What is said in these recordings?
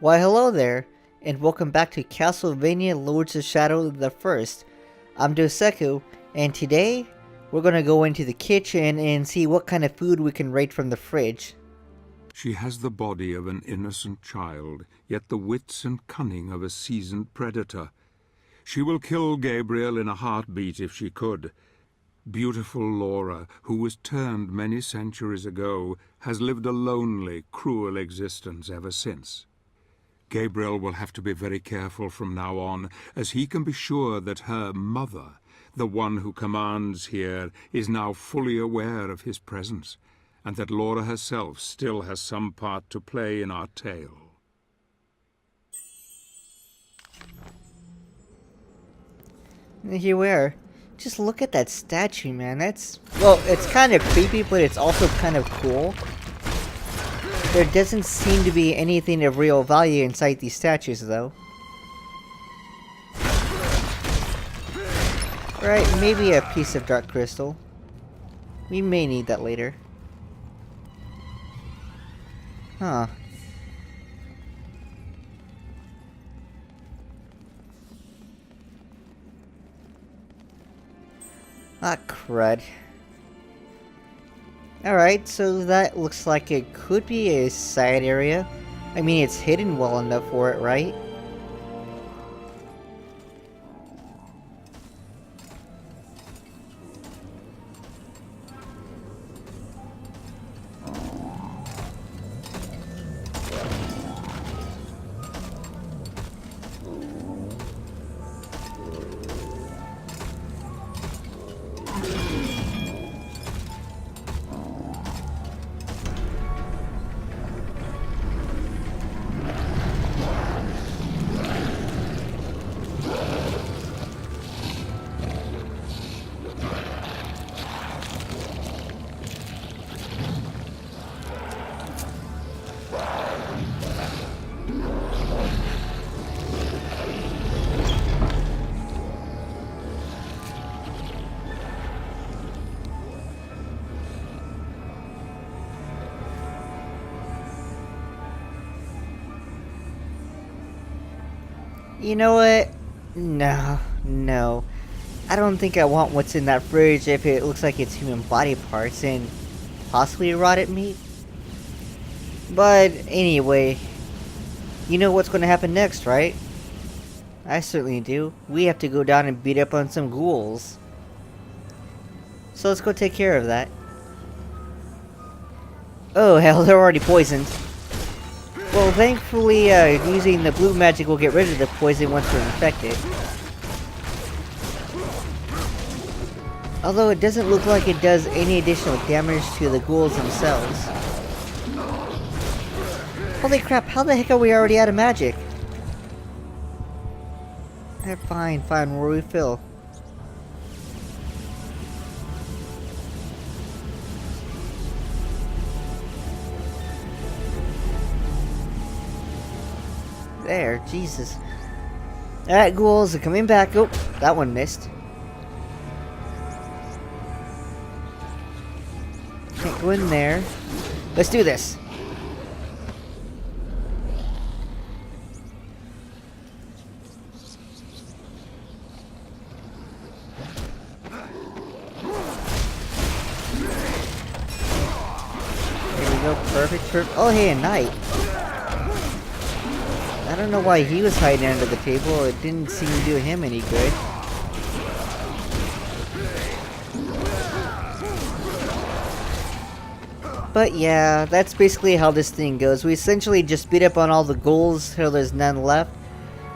Why hello there, and welcome back to Castlevania Lords of Shadow the First. I'm Doseku, and today we're gonna go into the kitchen and see what kind of food we can raid from the fridge. She has the body of an innocent child, yet the wits and cunning of a seasoned predator. She will kill Gabriel in a heartbeat if she could. Beautiful Laura, who was turned many centuries ago, has lived a lonely, cruel existence ever since. Gabriel will have to be very careful from now on, as he can be sure that her mother, the one who commands here, is now fully aware of his presence, and that Laura herself still has some part to play in our tale. And here we are. Just look at that statue, man. Well, it's kind of creepy, but it's also kind of cool. There doesn't seem to be anything of real value inside these statues, though. Right, maybe a piece of dark crystal. We may need that later. Huh. Ah, crud. Alright, so that looks like it could be a side area. I mean, it's hidden well enough for it, right? You know what? No. I don't think I want what's in that fridge if it looks like it's human body parts and possibly rotted meat. But anyway, you know what's going to happen next, right? I certainly do. We have to go down and beat up on some ghouls. So let's go take care of that. Oh hell, they're already poisoned. Well, thankfully, using the blue magic will get rid of the poison once we're infected. Although it doesn't look like it does any additional damage to the ghouls themselves. Holy crap, how the heck are we already out of magic? Fine, we'll refill. There, Jesus. Alright, ghouls are coming back. Oh, that one missed. Can't go in there. Let's do this. There we go. Perfect. Oh, hey, a knight. I don't know why he was hiding under the table. It didn't seem to do him any good. But yeah, that's basically how this thing goes. We essentially just beat up on all the ghouls till there's none left.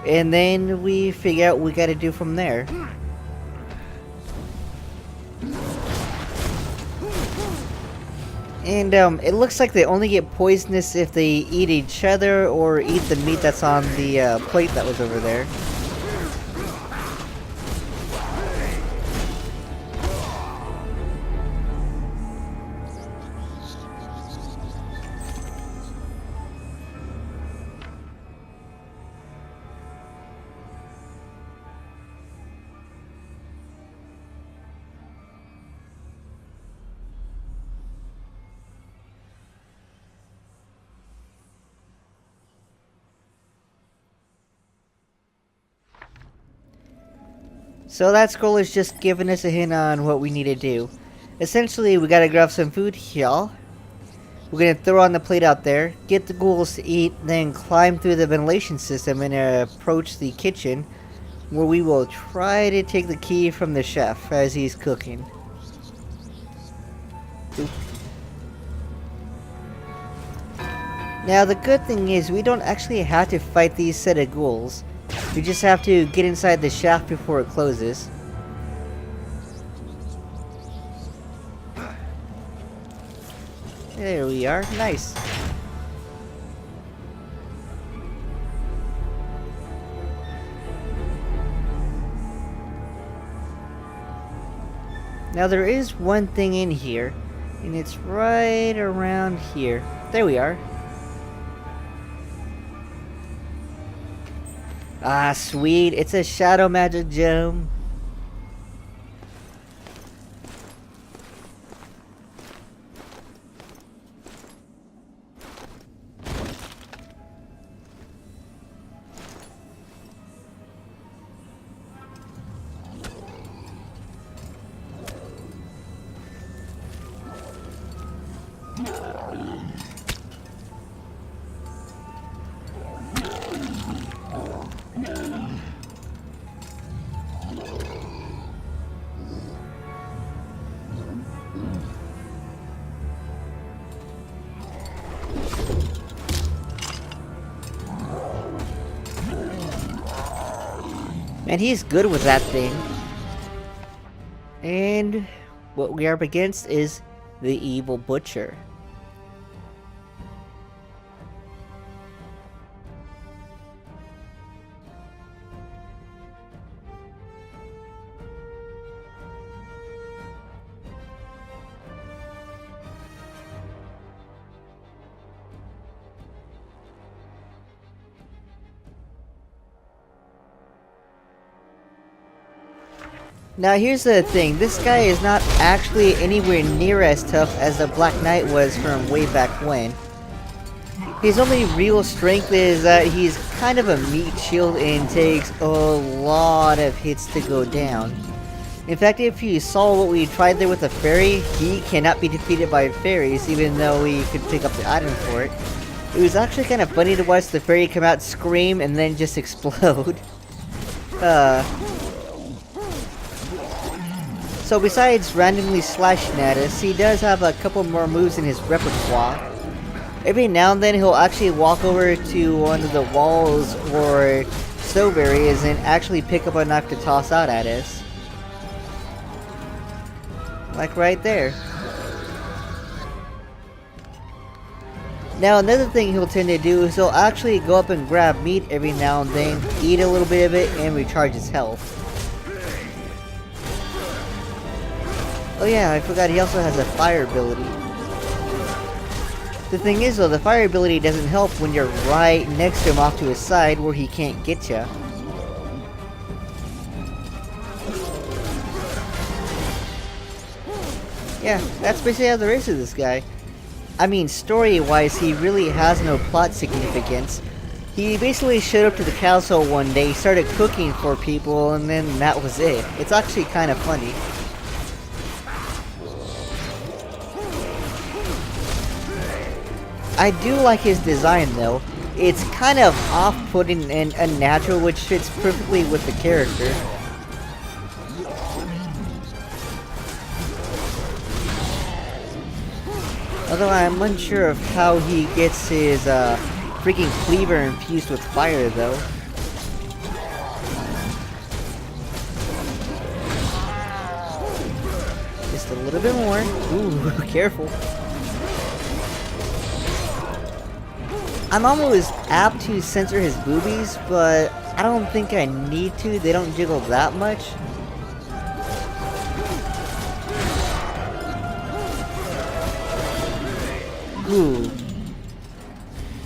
And then we figure out what we gotta do from there. And it looks like they only get poisonous if they eat each other or eat the meat that's on the plate that was over there. So that scroll is just giving us a hint on what we need to do. Essentially, we gotta grab some food here. We're gonna throw on the plate out there, get the ghouls to eat, then climb through the ventilation system and approach the kitchen, where we will try to take the key from the chef as he's cooking. Oop. Now the good thing is we don't actually have to fight these set of ghouls. We just have to get inside the shaft before it closes. There we are. Nice. Now there is one thing in here, and it's right around here. There we are. Ah, sweet. It's a shadow magic gem. And he's good with that thing. And what we are up against is the evil butcher. Now here's the thing, this guy is not actually anywhere near as tough as the Black Knight was from way back when. His only real strength is that he's kind of a meat shield and takes a lot of hits to go down. In fact, if you saw what we tried there with the fairy, he cannot be defeated by fairies even though we could pick up the item for it. It was actually kind of funny to watch the fairy come out, scream, and then just explode. So besides randomly slashing at us, he does have a couple more moves in his repertoire. Every now and then he'll actually walk over to one of the walls or stove areas and actually pick up a knife to toss out at us. Like right there. Now another thing he'll tend to do is he'll actually go up and grab meat every now and then, eat a little bit of it, and recharge his health. Oh yeah, I forgot he also has a fire ability. The thing is though, the fire ability doesn't help when you're right next to him off to his side where he can't get ya. Yeah, that's basically how there is to this guy. I mean, story-wise, he really has no plot significance. He basically showed up to the castle one day, started cooking for people, and then that was it. It's actually kind of funny. I do like his design though. It's kind of off-putting and unnatural, which fits perfectly with the character. Although I'm unsure of how he gets his freaking cleaver infused with fire though. Just a little bit more. Ooh, careful. I'm almost apt to censor his boobies, but I don't think I need to. They don't jiggle that much. Ooh.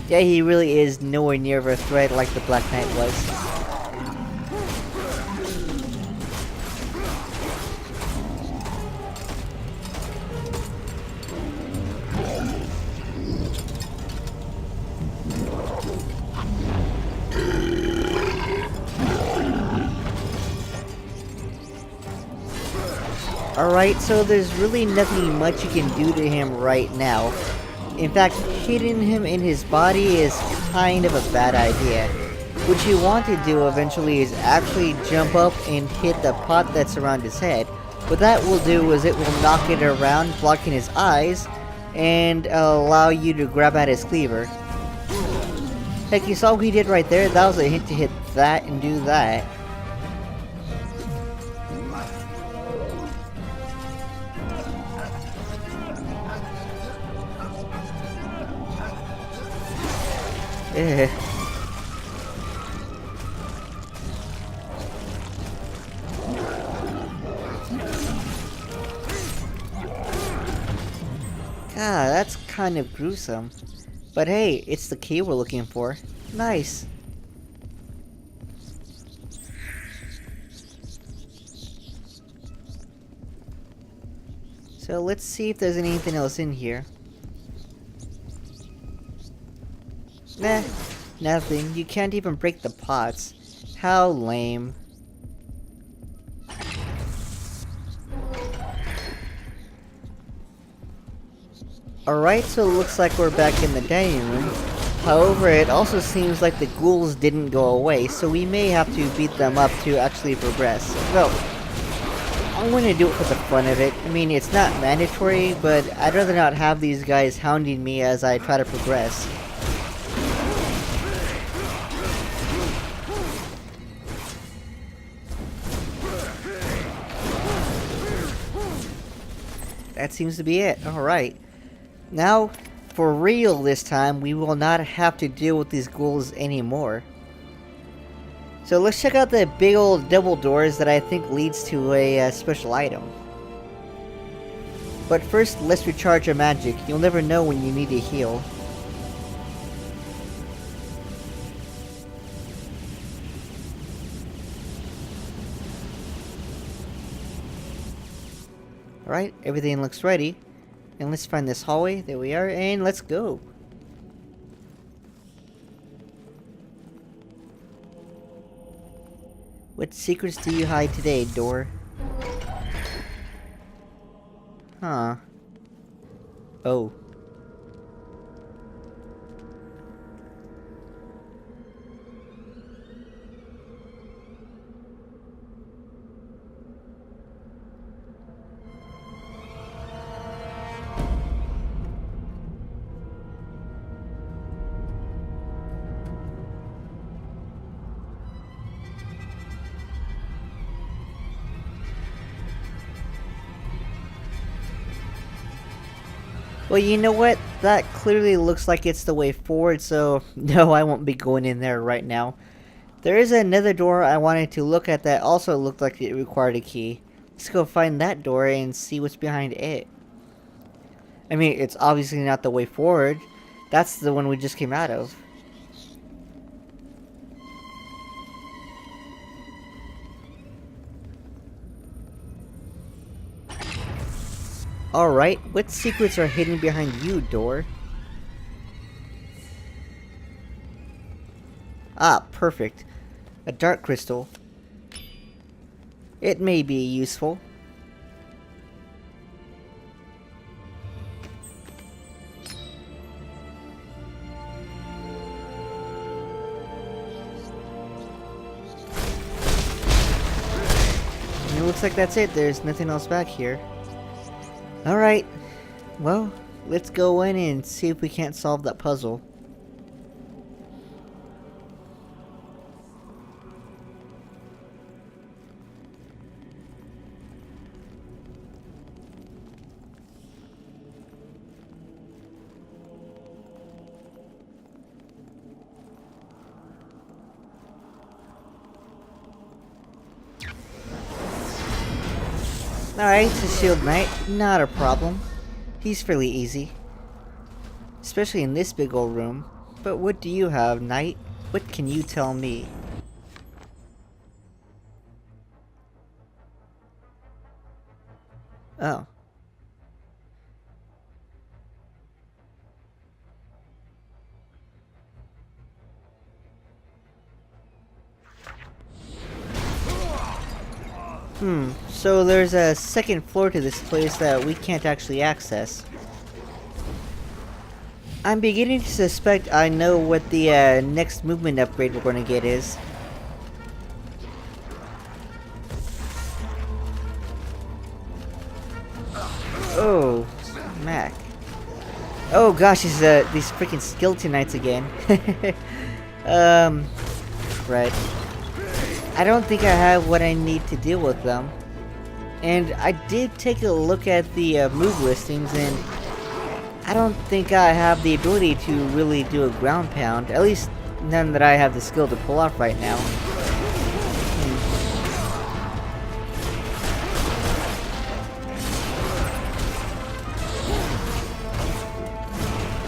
Yeah, he really is nowhere near of a threat like the Black Knight was. Alright, so there's really nothing much you can do to him right now. In fact, hitting him in his body is kind of a bad idea. What you want to do eventually is actually jump up and hit the pot that's around his head. What that will do is it will knock it around, blocking his eyes, and allow you to grab at his cleaver. Heck, you saw what he did right there? That was a hint to hit that and do that. Eh. God, that's kind of gruesome. But hey, it's the key we're looking for. Nice. So let's see if there's anything else in here. Nah, nothing. You can't even break the pots. How lame. Alright, so it looks like we're back in the dining room. However, it also seems like the ghouls didn't go away, so we may have to beat them up to actually progress. Well, I'm going to do it for the fun of it. I mean, it's not mandatory, but I'd rather not have these guys hounding me as I try to progress. That seems to be it. Alright. Now, for real this time, we will not have to deal with these ghouls anymore. So let's check out the big old double doors that I think leads to a special item. But first, let's recharge our magic. You'll never know when you need a heal. Alright, everything looks ready. And let's find this hallway. There we are, and let's go. What secrets do you hide today, door? Huh. Oh. Well, you know what? That clearly looks like it's the way forward, so no, I won't be going in there right now. There is another door I wanted to look at that also looked like it required a key. Let's go find that door and see what's behind it. I mean, it's obviously not the way forward. That's the one we just came out of. Alright, what secrets are hidden behind you, door? Ah, perfect. A dark crystal. It may be useful. And it looks like that's it. There's nothing else back here. Alright, well, let's go in and see if we can't solve that puzzle. Alright, it's a shield knight, not a problem. He's fairly easy. Especially in this big old room. But what do you have, knight? What can you tell me? Oh. So there's a second floor to this place that we can't actually access. I'm beginning to suspect I know what the next movement upgrade we're going to get is. Oh, smack. Oh gosh, these freaking skeleton knights again. Right. I don't think I have what I need to deal with them. And I did take a look at the move listings, and I don't think I have the ability to really do a ground pound. At least none that I have the skill to pull off right now.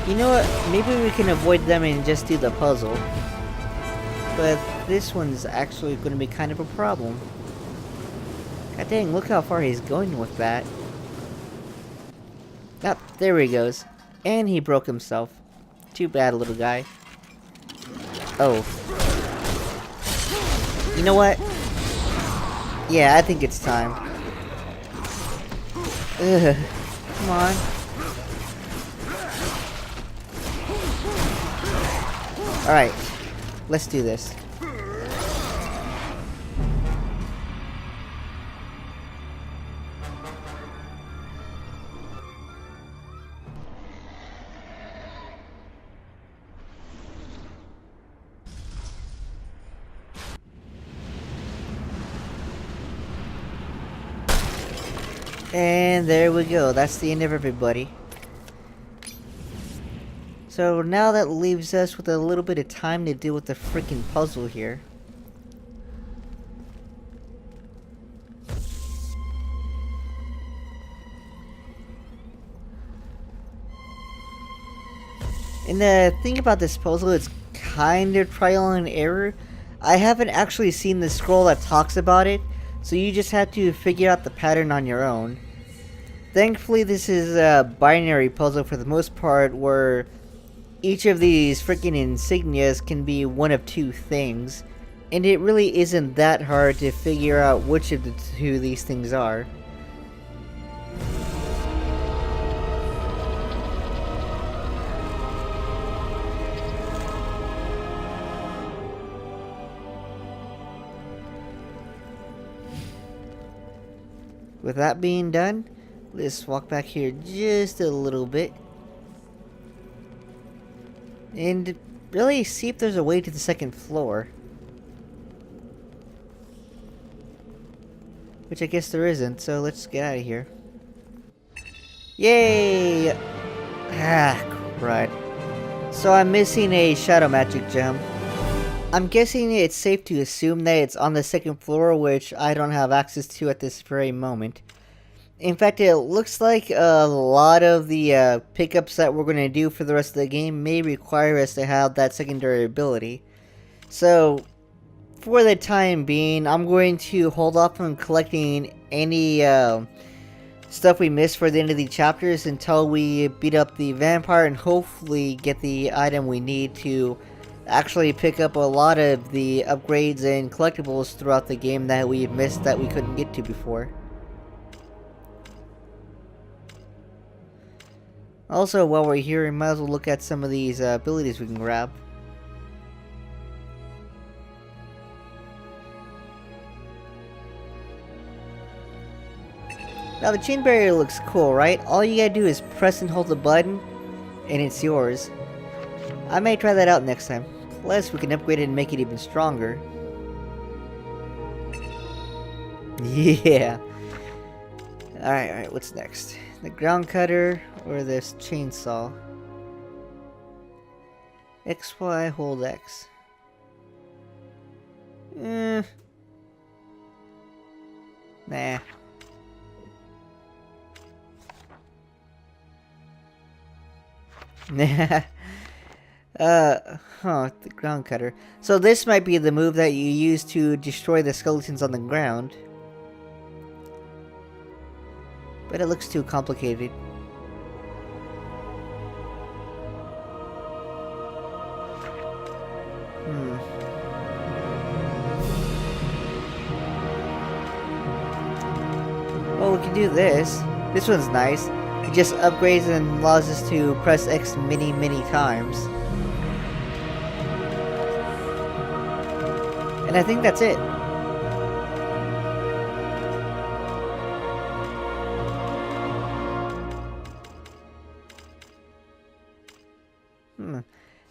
You know what? Maybe we can avoid them and just do the puzzle. But this one's actually going to be kind of a problem. God dang, look how far he's going with that. Ah, there he goes. And he broke himself. Too bad, little guy. Oh. You know what? Yeah, I think it's time. Ugh. Come on. Alright. Let's do this. And there we go. That's the end of everybody. So now that leaves us with a little bit of time to deal with the freaking puzzle here. And the thing about this puzzle, it's kind of trial and error. I haven't actually seen the scroll that talks about it, so you just have to figure out the pattern on your own. Thankfully, this is a binary puzzle for the most part, where each of these freaking insignias can be one of two things, and it really isn't that hard to figure out which of the two these things are. With that being done, let's walk back here just a little bit. And really see if there's a way to the second floor. Which I guess there isn't, so let's get out of here. Yay! Ah, crud. So I'm missing a shadow magic gem. I'm guessing it's safe to assume that it's on the second floor, which I don't have access to at this very moment. In fact, it looks like a lot of the pickups that we're going to do for the rest of the game may require us to have that secondary ability. So, for the time being, I'm going to hold off on collecting any stuff we missed for the end of the chapters until we beat up the vampire and hopefully get the item we need to actually pick up a lot of the upgrades and collectibles throughout the game that we missed that we couldn't get to before. Also, while we're here, we might as well look at some of these abilities we can grab. Now the chain barrier looks cool, right? All you gotta do is press and hold the button, and it's yours. I may try that out next time. Plus, we can upgrade it and make it even stronger. Yeah! Alright, what's next? The ground cutter or this chainsaw? XY, hold X. Nah. Nah. The ground cutter. So this might be the move that you use to destroy the skeletons on the ground. But it looks too complicated. we can do this. This one's nice. It just upgrades and allows us to press X many times. And I think that's it.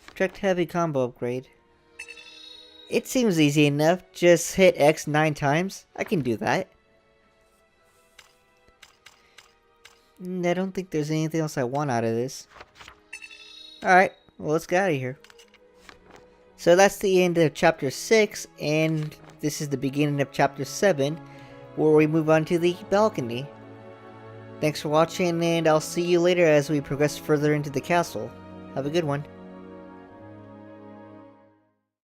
Project heavy combo upgrade. It seems easy enough. Just hit X 9 times. I can do that. I don't think there's anything else I want out of this. Alright, well, let's get out of here. So that's the end of chapter 6, and this is the beginning of chapter 7, where we move on to the balcony. Thanks for watching, and I'll see you later as we progress further into the castle. Have a good one.